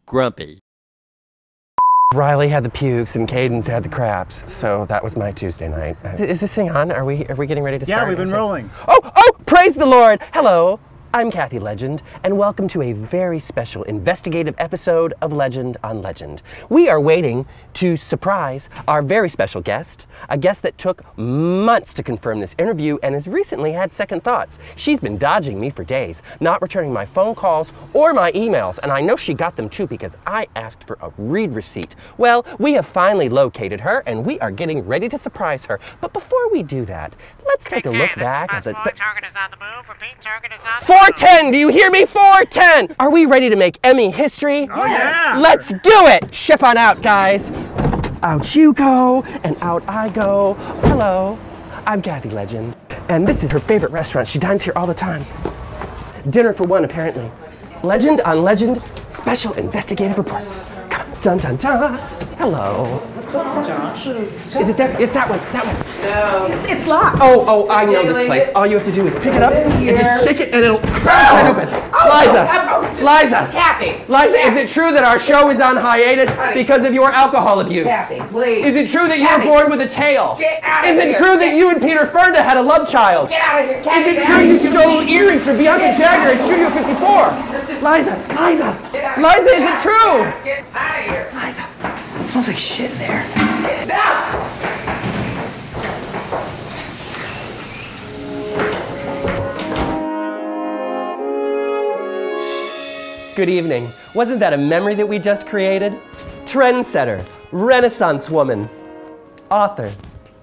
Grumpy. Riley had the pukes and Cadence had the craps, so that was my Tuesday night. Is this thing on? Are we getting ready to start? Yeah, we've been rolling. Oh, praise the Lord! Hello, I'm Kathy Legend, and welcome to a very special investigative episode of Legend on Legend. We are waiting to surprise our very special guest, a guest that took months to confirm this interview and has recently had second thoughts. She's been dodging me for days, not returning my phone calls or my emails, and I know she got them too because I asked for a read receipt. Well, we have finally located her, and we are getting ready to surprise her. But before we do that, let's take a look back at the... Target is on the move. Repeat, target is on the 410! Do you hear me? 410! Are we ready to make Emmy history? Oh, yeah! Let's do it! Ship on out, guys. Out you go, and out I go. Hello, I'm Kathy Legend, and this is her favorite restaurant. She dines here all the time. Dinner for one, apparently. Legend on Legend, special investigative reports. Come on, dun dun dun. Hello. Josh. Is it that? It's that one. That one. No. It's locked. Oh, I know this place. All you have to do is pick it up and just shake it and it'll slide open. Liza! Kathy! Liza, is it true that our show is on hiatus because of your alcohol abuse? Kathy, please. Is it true that you were born with a tail? Get out of Is here. it true that you and Peter Fonda had a love child? Get out of here, Kathy. Is it true you stole earrings from Bianca Jagger at Studio 54? Liza, is it true? Get out of here. Liza, it smells like shit in there. Get out. Good evening. Wasn't that a memory that we just created? Trendsetter, Renaissance woman, author.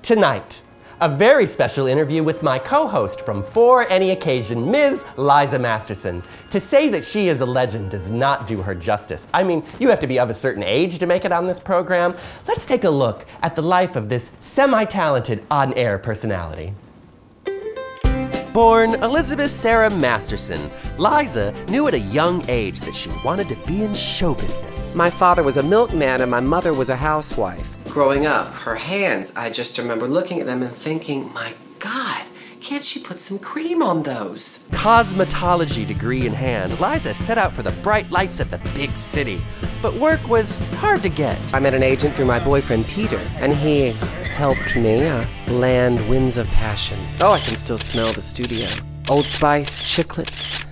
Tonight, a very special interview with my co-host from For Any Occasion, Ms. Liza Masterson. To say that she is a legend does not do her justice. I mean, you have to be of a certain age to make it on this program. Let's take a look at the life of this semi-talented on-air personality. Born Elizabeth Sarah Masterson, Liza knew at a young age that she wanted to be in show business. My father was a milkman and my mother was a housewife. Growing up, her hands, I just remember looking at them and thinking, my God, can't she put some cream on those? Cosmetology degree in hand, Liza set out for the bright lights of the big city. But work was hard to get. I met an agent through my boyfriend Peter, and he helped me land Winds of Passion. Oh, I can still smell the studio. Old Spice, chiclets,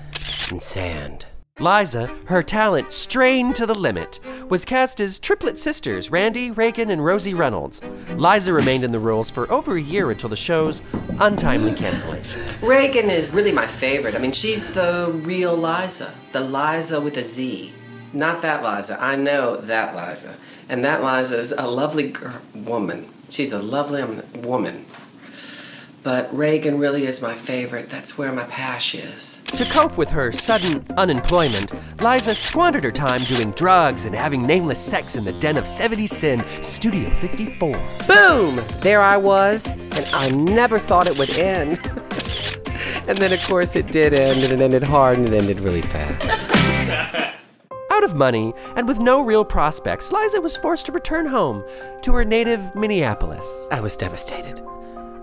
and sand. Liza, her talent strained to the limit, was cast as triplet sisters Randy, Reagan, and Rosie Reynolds. Liza remained in the roles for over a year until the show's untimely cancellation. Reagan is really my favorite. I mean, she's the real Liza. The Liza with a Z. Not that Liza. I know that Liza. And that Liza is a lovely woman. She's a lovely woman. But Reagan really is my favorite. That's where my pash is. To cope with her sudden unemployment, Liza squandered her time doing drugs and having nameless sex in the den of 70 Sin, Studio 54. Boom! There I was, and I never thought it would end. And then, of course, it did end, and it ended hard, and it ended really fast. Out of money, and with no real prospects, Liza was forced to return home to her native Minneapolis. I was devastated.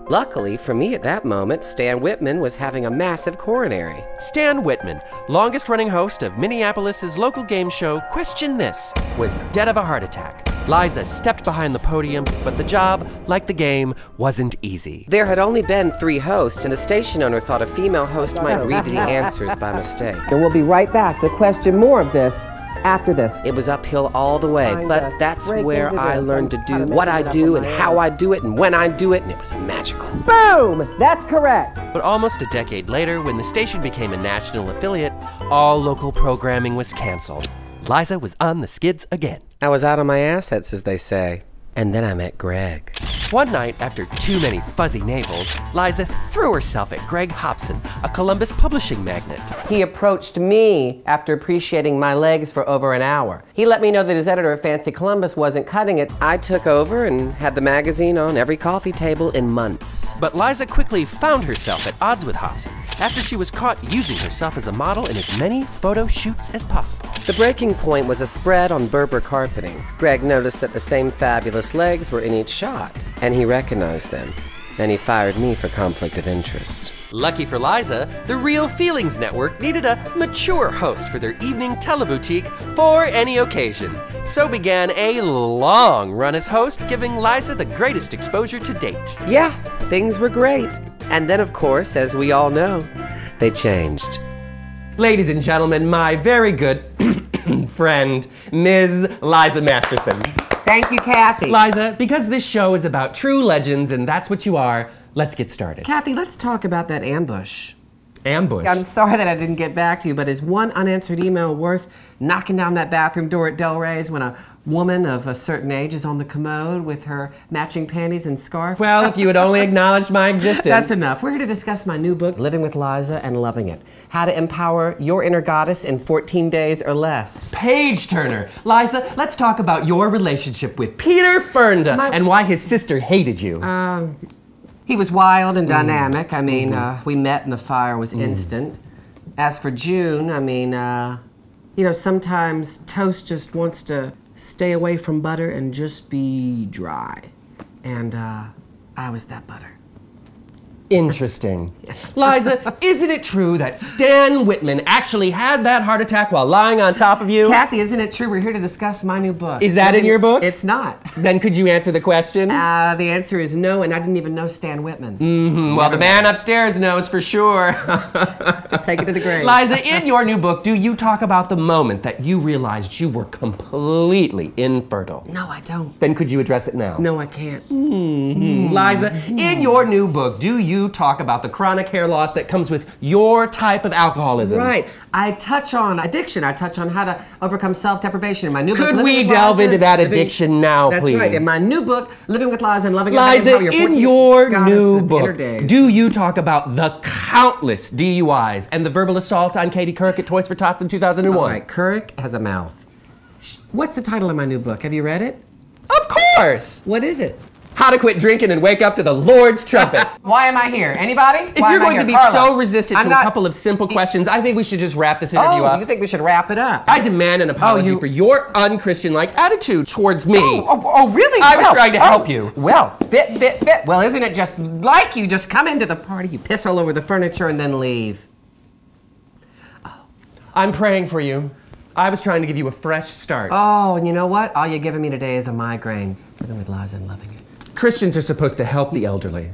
Luckily for me at that moment, Stan Whitman was having a massive coronary. Stan Whitman, longest-running host of Minneapolis' local game show Question This, was dead of a heart attack. Liza stepped behind the podium, but the job, like the game, wasn't easy. There had only been 3 hosts, and the station owner thought a female host might read the answers by mistake. And we'll be right back to question more of this after this. It was uphill all the way, but that's where I learned to do what I do and how I do it and when I do it, and it was magical. Boom! That's correct. But almost a decade later, when the station became a national affiliate, all local programming was canceled. Liza was on the skids again. I was out of my assets, as they say. And then I met Greg. One night, after too many fuzzy navels, Liza threw herself at Greg Hobson, a Columbus publishing magnate. He approached me after appreciating my legs for over an hour. He let me know that his editor at Fancy Columbus wasn't cutting it. I took over and had the magazine on every coffee table in months. But Liza quickly found herself at odds with Hobson after she was caught using herself as a model in as many photo shoots as possible. The breaking point was a spread on Berber carpeting. Greg noticed that the same fabulous legs were in each shot, and he recognized them. Then he fired me for conflict of interest. Lucky for Liza, the Real Feelings Network needed a mature host for their evening teleboutique for any occasion. So began a long run as host, giving Liza the greatest exposure to date. Yeah, things were great. And then, of course, as we all know, they changed. Ladies and gentlemen, my very good friend, Ms. Liza Masterson. Thank you, Kathy. Liza, because this show is about true legends and that's what you are, let's get started. Kathy, let's talk about that ambush. Ambush? I'm sorry that I didn't get back to you, but is one unanswered email worth knocking down that bathroom door at Del Rey's when a woman of a certain age is on the commode with her matching panties and scarf? Well, if you had only acknowledged my existence. That's enough. We're here to discuss my new book, Living with Liza and Loving It. How to empower your inner goddess in 14 days or less. Page turner. Liza, let's talk about your relationship with Peter Fernda and why his sister hated you. He was wild and dynamic. I mean, we met and the fire was instant. As for June, I mean, you know, sometimes toast just wants to stay away from butter and just be dry. And I was that butter. Interesting. Liza, isn't it true that Stan Whitman actually had that heart attack while lying on top of you? Kathy, isn't it true? We're here to discuss my new book. Is that in your book? It's not. Then could you answer the question? The answer is no, and I didn't even know Stan Whitman. Well, the man upstairs knows for sure. Take it to the grave. Liza, in your new book, do you talk about the moment that you realized you were completely infertile? No, I don't. Then could you address it now? No, I can't. Liza, in your new book, do you talk about the chronic hair loss that comes with your type of alcoholism? Right. I touch on addiction. I touch on how to overcome self-deprivation in my new book. Could we delve into that addiction now, please? That's right. In my new book, Living with Liza and Loving It. Liza, in your new book, do you talk about the countless DUIs and the verbal assault on Katie Couric at Toys for Tots in 2001? All right, Couric has a mouth. What's the title of my new book? Have you read it? Of course! What is it? How to quit drinking and wake up to the Lord's trumpet. Why am I here? Anybody? If you're going to be so resistant to a couple of simple questions, I think we should just wrap this interview up. You think we should wrap it up? I demand an apology for your un-Christian-like attitude towards me. Oh, really? I was trying to help you. Well, fit. Well, isn't it just like you just come into the party, you piss all over the furniture, and then leave? I'm praying for you. I was trying to give you a fresh start. Oh, and you know what? All you're giving me today is a migraine. Living with Liza and Loving It. Christians are supposed to help the elderly.